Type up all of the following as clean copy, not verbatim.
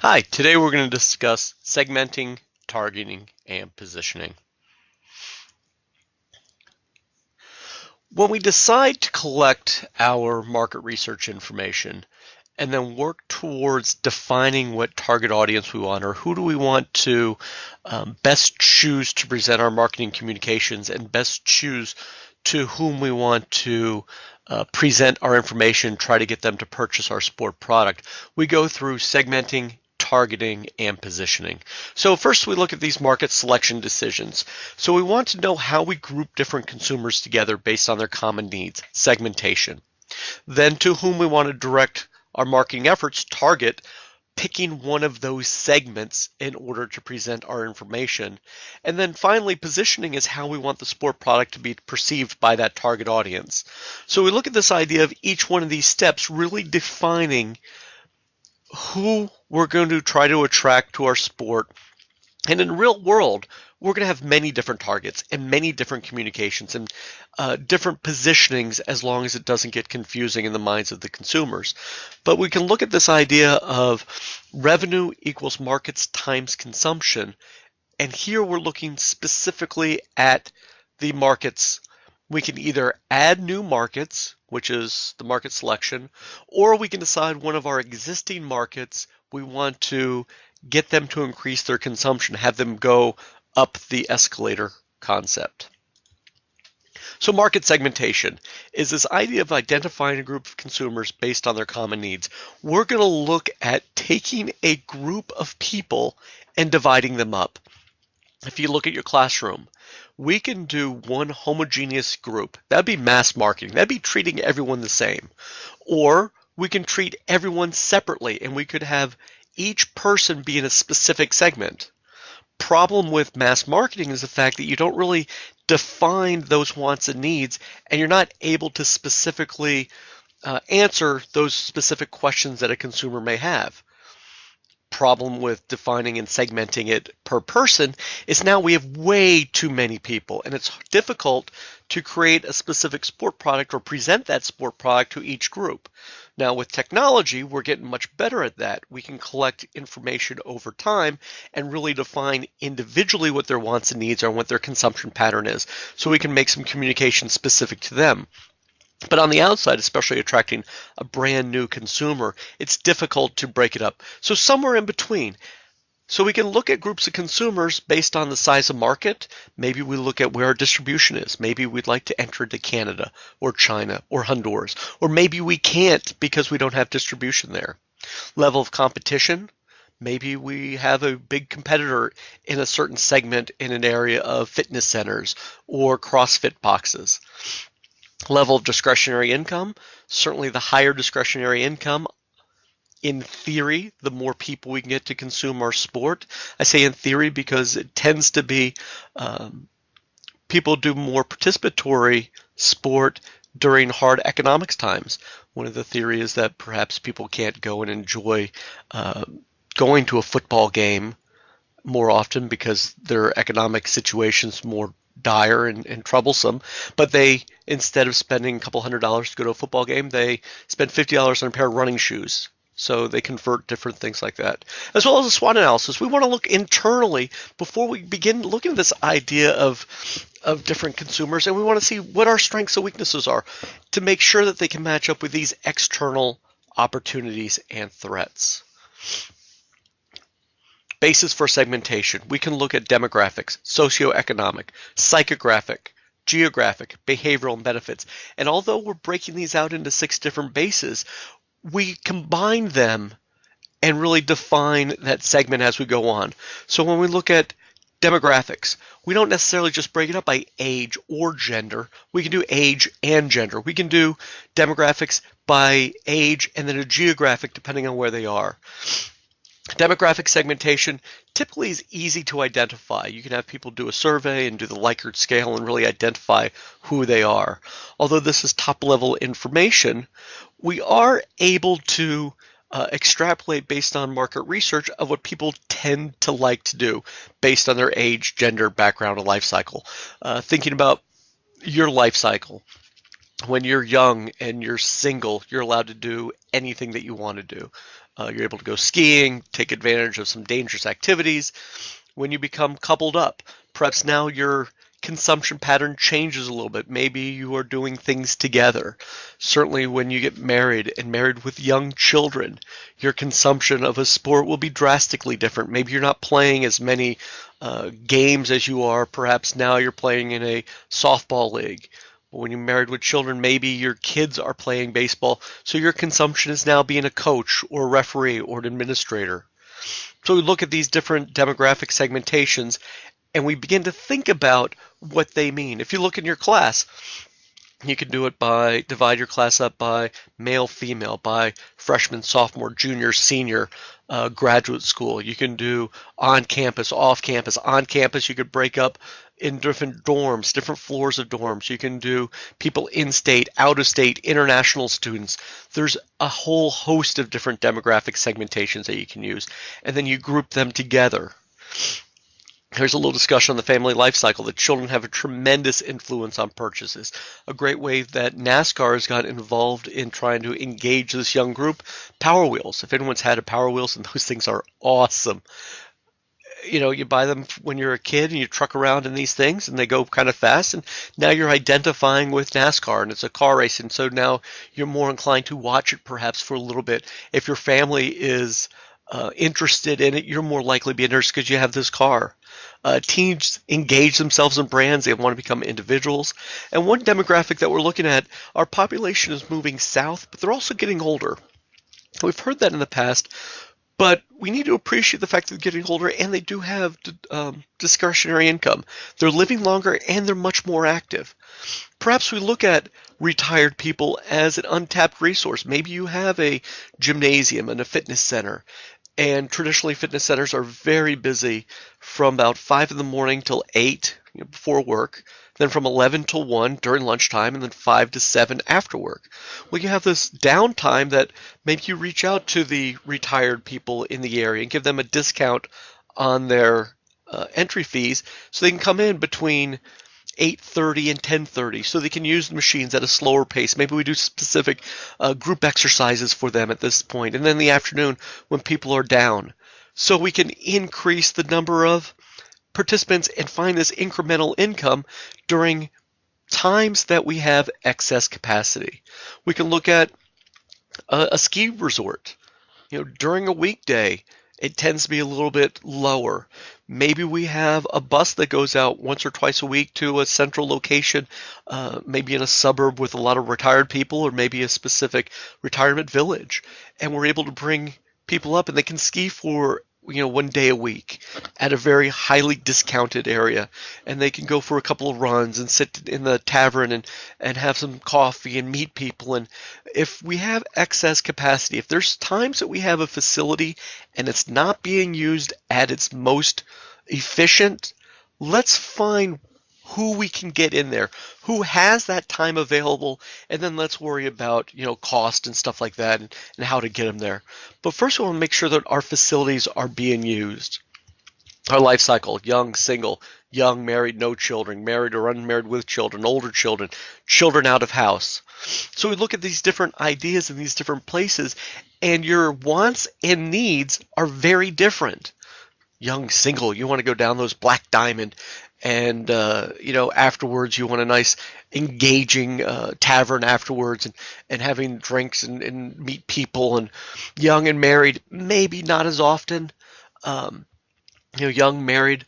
Hi, today we're going to discuss segmenting, targeting, and positioning. When we decide to collect our market research information and then work towards defining what target audience we want, or who do we want to best choose to present our marketing communications and best choose to whom we want to present our information, try to get them to purchase our sport product, we go through segmenting, targeting, and positioning. So first we look at these market selection decisions. So we want to know how we group different consumers together based on their common needs, segmentation. Then to whom we want to direct our marketing efforts, target, picking one of those segments in order to present our information. And then finally, positioning is how we want the sport product to be perceived by that target audience. So we look at this idea of each one of these steps really defining who we're going to try to attract to our sport. And in the real world, we're going to have many different targets and many different communications and different positionings as long as it doesn't get confusing in the minds of the consumers. But we can look at this idea of revenue equals markets times consumption. And here we're looking specifically at the markets. We can either add new markets, which is the market selection, or we can decide one of our existing markets, we want to get them to increase their consumption, have them go up the escalator concept. So market segmentation is this idea of identifying a group of consumers based on their common needs. We're going to look at taking a group of people and dividing them up. If you look at your classroom, we can do one homogeneous group. That'd be mass marketing. That'd be treating everyone the same. Or we can treat everyone separately, and we could have each person be in a specific segment. Problem with mass marketing is the fact that you don't really define those wants and needs, and you're not able to specifically answer those specific questions that a consumer may have. Problem with defining and segmenting it per person is now we have way too many people, and it's difficult to create a specific sport product or present that sport product to each group. Now with technology, we're getting much better at that. We can collect information over time and really define individually what their wants and needs are and what their consumption pattern is, so we can make some communication specific to them. But on the outside, especially attracting a brand new consumer, it's difficult to break it up. So somewhere in between. So we can look at groups of consumers based on the size of market. Maybe we look at where our distribution is. Maybe we'd like to enter into Canada or China or Honduras. Or maybe we can't because we don't have distribution there. Level of competition. Maybe we have a big competitor in a certain segment in an area of fitness centers or CrossFit boxes. Level of discretionary income, certainly the higher discretionary income, in theory, the more people we can get to consume our sport. I say in theory because it tends to be people do more participatory sport during hard economics times. One of the theories is that perhaps people can't go and enjoy going to a football game more often because their economic situation's more dire and troublesome, but they, instead of spending a couple $100s to go to a football game, they spend $50 on a pair of running shoes. So they convert different things like that. As well as a SWOT analysis, we want to look internally before we begin looking at this idea of different consumers, and we want to see what our strengths and weaknesses are to make sure that they can match up with these external opportunities and threats. Basis for segmentation. We can look at demographics, socioeconomic, psychographic, geographic, behavioral, and benefits. And although we're breaking these out into 6 different bases, we combine them and really define that segment as we go on. So when we look at demographics, we don't necessarily just break it up by age or gender. We can do age and gender. We can do demographics by age and then a geographic depending on where they are. Demographic segmentation typically is easy to identify. You can have people do a survey and do the Likert scale and really identify who they are. Although this is top-level information, we are able to extrapolate based on market research of what people tend to like to do based on their age, gender, background, and life cycle. Thinking about your life cycle. When you're young and you're single, you're allowed to do anything that you want to do. You're able to go skiing, take advantage of some dangerous activities. When you become coupled up, perhaps now your consumption pattern changes a little bit. Maybe you are doing things together. Certainly when you get married and married with young children, your consumption of a sport will be drastically different. Maybe you're not playing as many games as you are. Perhaps now you're playing in a softball league. When you're married with children, maybe your kids are playing baseball, so your consumption is now being a coach or a referee or an administrator. So we look at these different demographic segmentations and we begin to think about what they mean. If you look in your class, you can do it by divide your class up by male, female, by freshman, sophomore, junior, senior, graduate school. You can do on campus, off campus. On campus, you could break up in different dorms, different floors of dorms. You can do people in state, out of state, international students. There's a whole host of different demographic segmentations that you can use, and then you group them together. Here's a little discussion on the family life cycle. The children have a tremendous influence on purchases. A great way that NASCAR has got involved in trying to engage this young group, Power Wheels. If anyone's had a Power Wheels, and those things are awesome. You know, you buy them when you're a kid and you truck around in these things and they go kind of fast, and now you're identifying with NASCAR and it's a car race, and so now you're more inclined to watch it perhaps for a little bit. If your family is interested in it, you're more likely to be interested because you have this car. Teens engage themselves in brands. They want to become individuals. And one demographic that we're looking at, our population is moving south, but they're also getting older. We've heard that in the past, but we need to appreciate the fact that they're getting older and they do have discretionary income. They're living longer and they're much more active. Perhaps we look at retired people as an untapped resource. Maybe you have a gymnasium and a fitness center, and traditionally fitness centers are very busy from about 5 in the morning till 8 before work, then from 11 till 1 during lunchtime, and then 5 to 7 after work. Well, you have this downtime that maybe you reach out to the retired people in the area and give them a discount on their entry fees so they can come in between 8:30 and 10:30 so they can use the machines at a slower pace. Maybe we do specific group exercises for them at this point, and then in the afternoon when people are down. So we can increase the number of participants and find this incremental income during times that we have excess capacity. We can look at a ski resort. During a weekday, it tends to be a little bit lower. Maybe we have a bus that goes out once or twice a week to a central location, maybe in a suburb with a lot of retired people, or maybe a specific retirement village. And we're able to bring people up and they can ski for 1 day a week at a very highly discounted area, and they can go for a couple of runs and sit in the tavern and have some coffee and meet people. And if we have excess capacity, if there's times that we have a facility and it's not being used at its most efficient, let's find who we can get in there, who has that time available, and then let's worry about cost and stuff like that, and how to get them there. But first we want to make sure that our facilities are being used. Our life cycle: young, single, young, married, no children, married or unmarried with children, older children, children out of house. So we look at these different ideas in these different places, and your wants and needs are very different. Young, single, you want to go down those Black Diamond, and afterwards you want a nice engaging tavern afterwards, and having drinks and meet people. And young and married, maybe not as often. Young, married,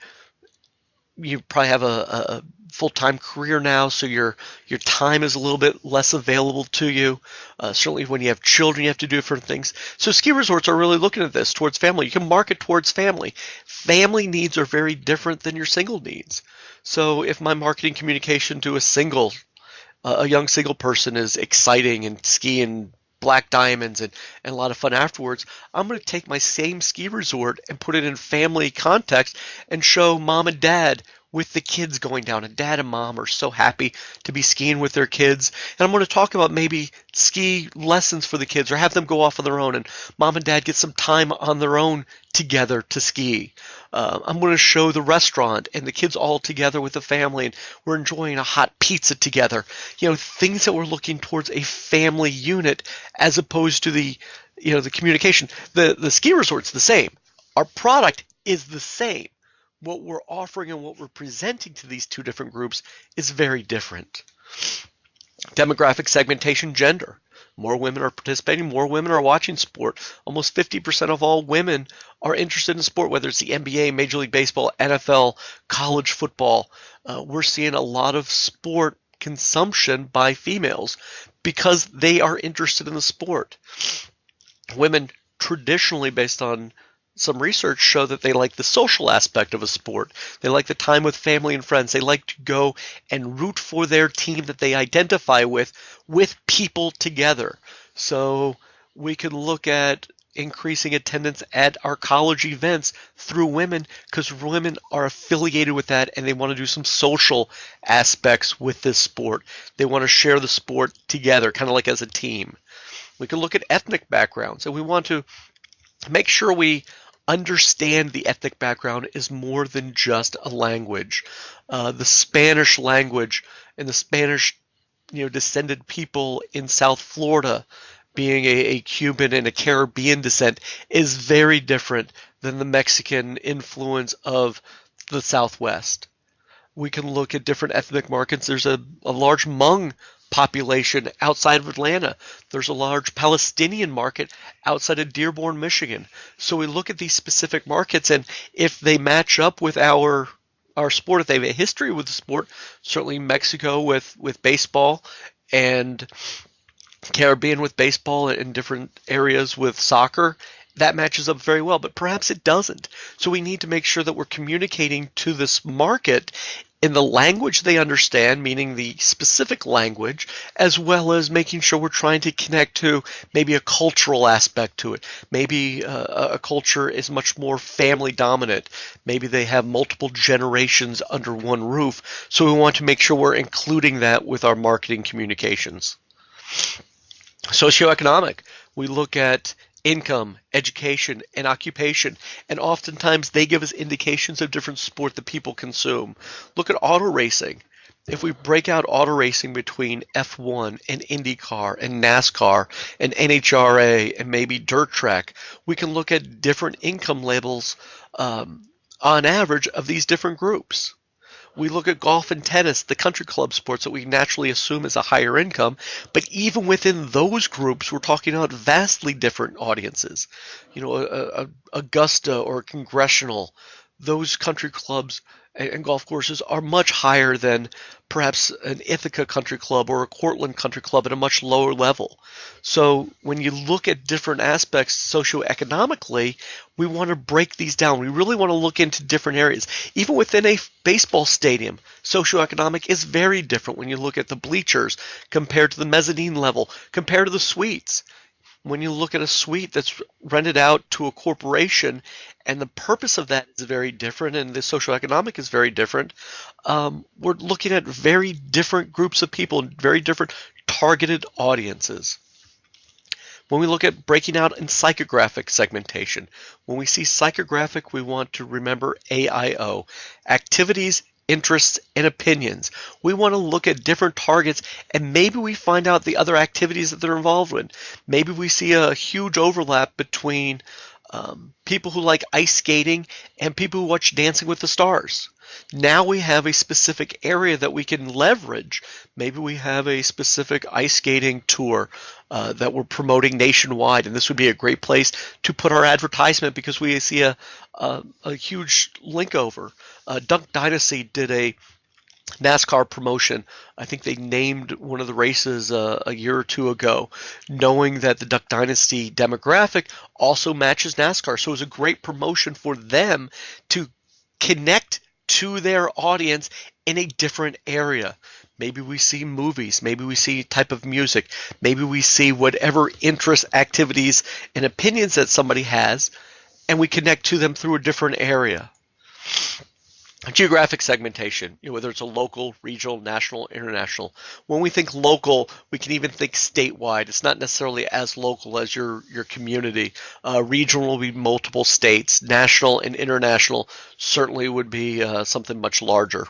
you probably have a full-time career now, so your time is a little bit less available to you. Certainly when you have children, you have to do different things. So ski resorts are really looking at this towards family. You can market towards family. Family needs are very different than your single needs. So if my marketing communication to a young single person is exciting and skiing Black Diamonds and a lot of fun afterwards, I'm going to take my same ski resort and put it in family context and show mom and dad with the kids going down, and dad and mom are so happy to be skiing with their kids. And I'm going to talk about maybe ski lessons for the kids, or have them go off on their own, and mom and dad get some time on their own together to ski. I'm going to show the restaurant and the kids all together with the family, and we're enjoying a hot pizza together. Things that we're looking towards a family unit, as opposed to the communication. The ski resort's the same. Our product is the same. What we're offering and what we're presenting to these two different groups is very different. Demographic segmentation, gender. More women are participating, more women are watching sport. Almost 50% of all women are interested in sport, whether it's the NBA, Major League Baseball, NFL, college football. We're seeing a lot of sport consumption by females because they are interested in the sport. Women traditionally, based on some research, show that they like the social aspect of a sport. They like the time with family and friends. They like to go and root for their team that they identify with people together. So we can look at increasing attendance at our college events through women, because women are affiliated with that and they want to do some social aspects with this sport. They want to share the sport together, kind of like as a team. We can look at ethnic backgrounds, and we want to make sure we understand the ethnic background is more than just a language. The Spanish language and the Spanish descended people in South Florida, being a Cuban and a Caribbean descent, is very different than the Mexican influence of the Southwest. We can look at different ethnic markets. There's a large Hmong population outside of Atlanta. There's a large Palestinian market outside of Dearborn, Michigan. So we look at these specific markets, and if they match up with our sport, if they have a history with the sport, certainly Mexico with baseball, and Caribbean with baseball, in different areas with soccer, that matches up very well, but perhaps it doesn't. So we need to make sure that we're communicating to this market in the language they understand, meaning the specific language, as well as making sure we're trying to connect to maybe a cultural aspect to it. Maybe a culture is much more family dominant. Maybe they have multiple generations under one roof. So we want to make sure we're including that with our marketing communications. Socioeconomic. We look at income, education, and occupation, and oftentimes they give us indications of different sport that people consume. Look at auto racing. If we break out auto racing between F1 and IndyCar and NASCAR and NHRA and maybe dirt track, we can look at different income levels on average of these different groups. We look at golf and tennis, the country club sports that we naturally assume is a higher income, but even within those groups, we're talking about vastly different audiences. Augusta or Congressional, those country clubs and golf courses are much higher than perhaps an Ithaca country club or a Cortland country club at a much lower level. So when you look at different aspects socioeconomically, we want to break these down. We really want to look into different areas. Even within a baseball stadium, socioeconomic is very different when you look at the bleachers compared to the mezzanine level, compared to the suites. When you look at a suite that's rented out to a corporation and the purpose of that is very different and the socioeconomic is very different, we're looking at very different groups of people, very different targeted audiences. When we look at breaking out in psychographic segmentation, when we see psychographic, we want to remember AIO, activities, interests, and opinions. We want to look at different targets, and maybe we find out the other activities that they're involved in. Maybe we see a huge overlap between people who like ice skating and people who watch Dancing with the Stars. Now we have a specific area that we can leverage. Maybe we have a specific ice skating tour that we're promoting nationwide, and this would be a great place to put our advertisement because we see a huge link over. Duck Dynasty did a NASCAR promotion. I think they named one of the races a year or two ago, knowing that the Duck Dynasty demographic also matches NASCAR. So it was a great promotion for them to connect to their audience in a different area. Maybe we see movies, maybe we see type of music, maybe we see whatever interests, activities, and opinions that somebody has, and we connect to them through a different area. Geographic segmentation, whether it's a local, regional, national, international. When we think local, we can even think statewide. It's not necessarily as local as your community. Regional will be multiple states. National and international certainly would be something much larger.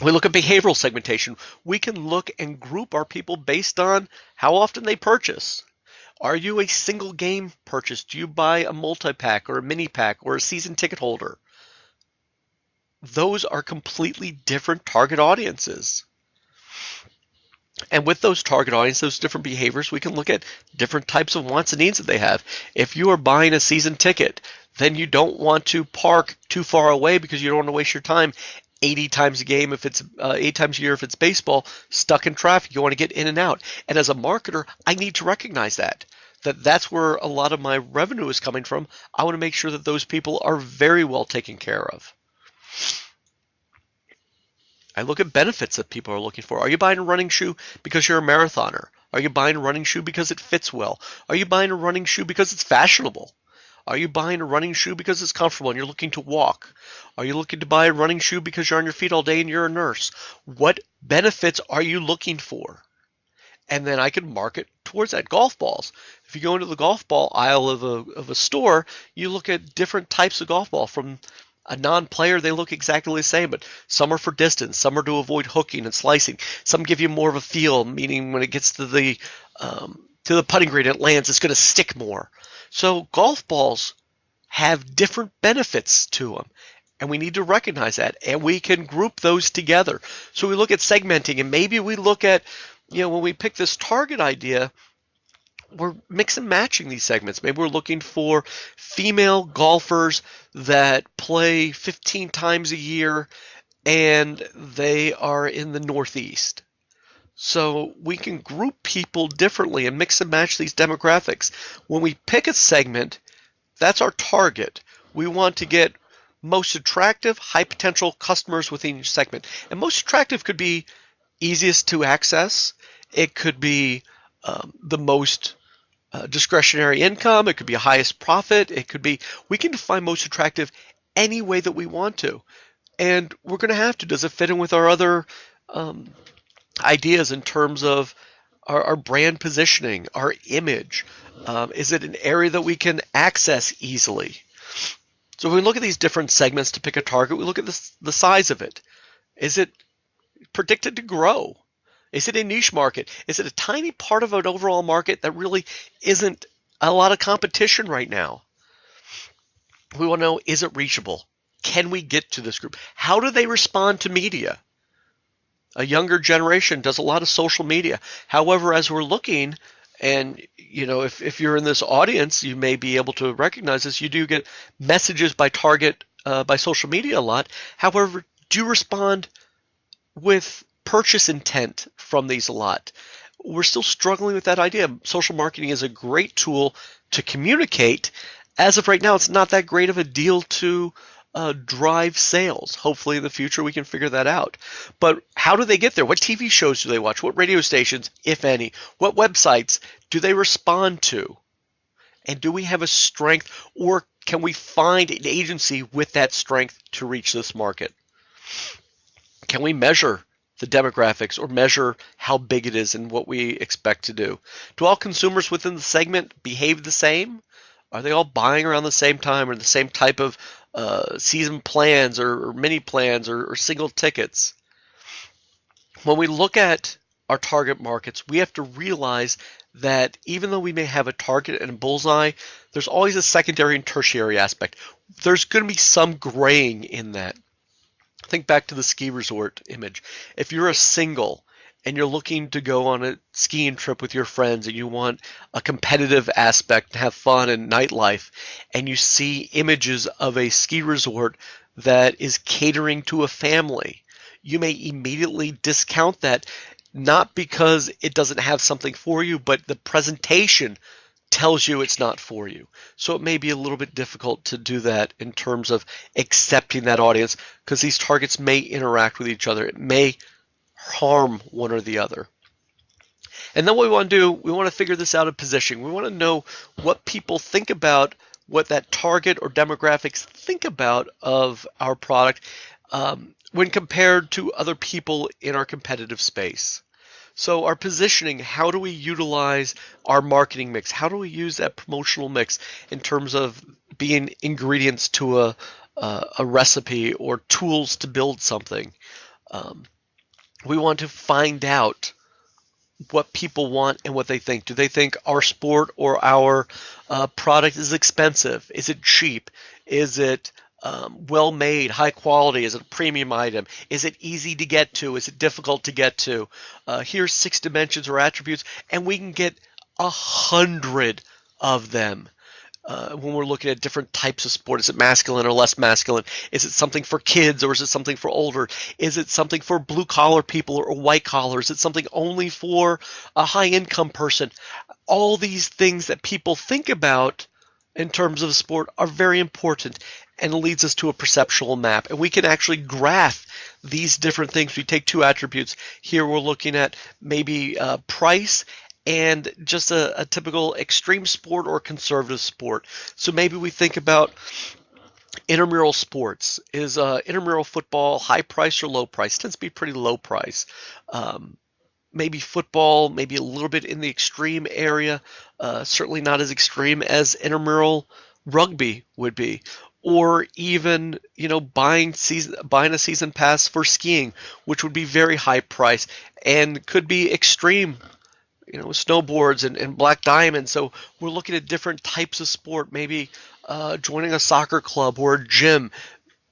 We look at behavioral segmentation. We can look and group our people based on how often they purchase. Are you a single game purchase? Do you buy a multi-pack or a mini pack or a season ticket holder? Those are completely different target audiences. And with those target audiences, those different behaviors, we can look at different types of wants and needs that they have. If you are buying a season ticket, then you don't want to park too far away because you don't want to waste your time 80 times a game if it's 8 times a year if it's baseball, stuck in traffic. You want to get in and out. And as a marketer, I need to recognize that's where a lot of my revenue is coming from. I want to make sure that those people are very well taken care of. I look at benefits that people are looking for. Are you buying a running shoe because you're a marathoner? Are you buying a running shoe because it fits well? Are you buying a running shoe because it's fashionable? Are you buying a running shoe because it's comfortable and you're looking to walk? Are you looking to buy a running shoe because you're on your feet all day and you're a nurse? What benefits are you looking for? And then I can market towards that. Golf balls. If you go into the golf ball aisle of a store, you look at different types of golf ball. From a non-player, they look exactly the same, but some are for distance, some are to avoid hooking and slicing. Some give you more of a feel, meaning when it gets to the putting green, it lands, it's going to stick more. So golf balls have different benefits to them, and we need to recognize that, and we can group those together. So we look at segmenting, and maybe we look at, when we pick this target idea, we're mix and matching these segments. Maybe we're looking for female golfers that play 15 times a year and they are in the Northeast. So we can group people differently and mix and match these demographics. When we pick a segment, that's our target. We want to get most attractive, high potential customers within each segment. And most attractive could be easiest to access. It could be the most discretionary income. It could be a highest profit. It could be, we can define most attractive any way that we want to. And we're going to have to. Does it fit in with our other ideas in terms of our brand positioning, our image? Is it an area that we can access easily? So when we look at these different segments to pick a target, we look at the size of it. Is it predicted to grow? Is it a niche market? Is it a tiny part of an overall market that really isn't a lot of competition right now? We want to know, is it reachable? Can we get to this group? How do they respond to media? A younger generation does a lot of social media. However, as we're looking, and if you're in this audience, you may be able to recognize this. You do get messages by target by social media a lot. However, do you respond with purchase intent from these a lot? We're still struggling with that idea. Social marketing is a great tool to communicate. As of right now, it's not that great of a deal to drive sales. Hopefully in the future we can figure that out. But how do they get there? What TV shows do they watch? What radio stations, if any? What websites do they respond to? And do we have a strength, or can we find an agency with that strength to reach this market? Can we measure the demographics or measure how big it is and what we expect to do? Do all consumers within the segment behave the same? Are they all buying around the same time or the same type of season plans or mini plans or single tickets? When we look at our target markets, we have to realize that even though we may have a target and a bullseye, there's always a secondary and tertiary aspect. There's going to be some graying in that. Think back to the ski resort image. If you're a single and you're looking to go on a skiing trip with your friends and you want a competitive aspect to have fun and nightlife, and you see images of a ski resort that is catering to a family, you may immediately discount that, not because it doesn't have something for you, but the presentation tells you it's not for you. So it may be a little bit difficult to do that in terms of accepting that audience, because these targets may interact with each other. It may harm one or the other. And then what we want to do, we want to figure this out in positioning. We want to know what people think about what that target or demographics think about of our product when compared to other people in our competitive space. So our positioning, how do we utilize our marketing mix? How do we use that promotional mix in terms of being ingredients to a recipe or tools to build something? We want to find out what people want and what they think. Do they think our sport or our product is expensive? Is it cheap? Is it well made, high quality? Is it a premium item? Is it easy to get to? Is it difficult to get to? Here's 6 dimensions or attributes, and we can get 100 of them. When we're looking at different types of sport, is it masculine or less masculine? Is it something for kids or is it something for older? Is it something for blue collar people or white collar? Is it something only for a high income person? All these things that people think about in terms of sport are very important and leads us to a perceptual map. And we can actually graph these different things. We take 2 attributes. Here we're looking at maybe price and just a typical extreme sport or conservative sport. So maybe we think about intramural sports. Is intramural football high price or low price? It tends to be pretty low price. Maybe football, maybe a little bit in the extreme area, certainly not as extreme as intramural rugby would be. Or even, buying a season pass for skiing, which would be very high price and could be extreme, snowboards and black diamond. So we're looking at different types of sport, maybe joining a soccer club or a gym.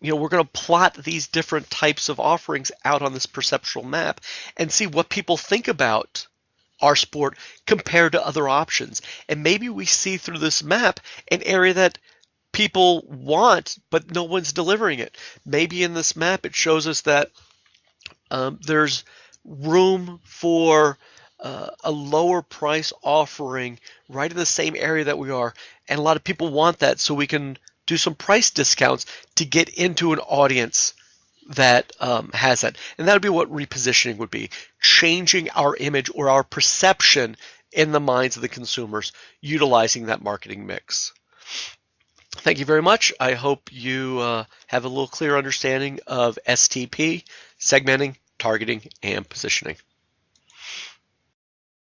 We're going to plot these different types of offerings out on this perceptual map and see what people think about our sport compared to other options. And maybe we see through this map an area that people want, but no one's delivering it. Maybe in this map it shows us that there's room for a lower price offering right in the same area that we are, and a lot of people want that, so we can do some price discounts to get into an audience that has that. And that would be what repositioning would be, changing our image or our perception in the minds of the consumers, utilizing that marketing mix. Thank you very much. I hope you have a little clearer understanding of STP, segmenting, targeting, and positioning.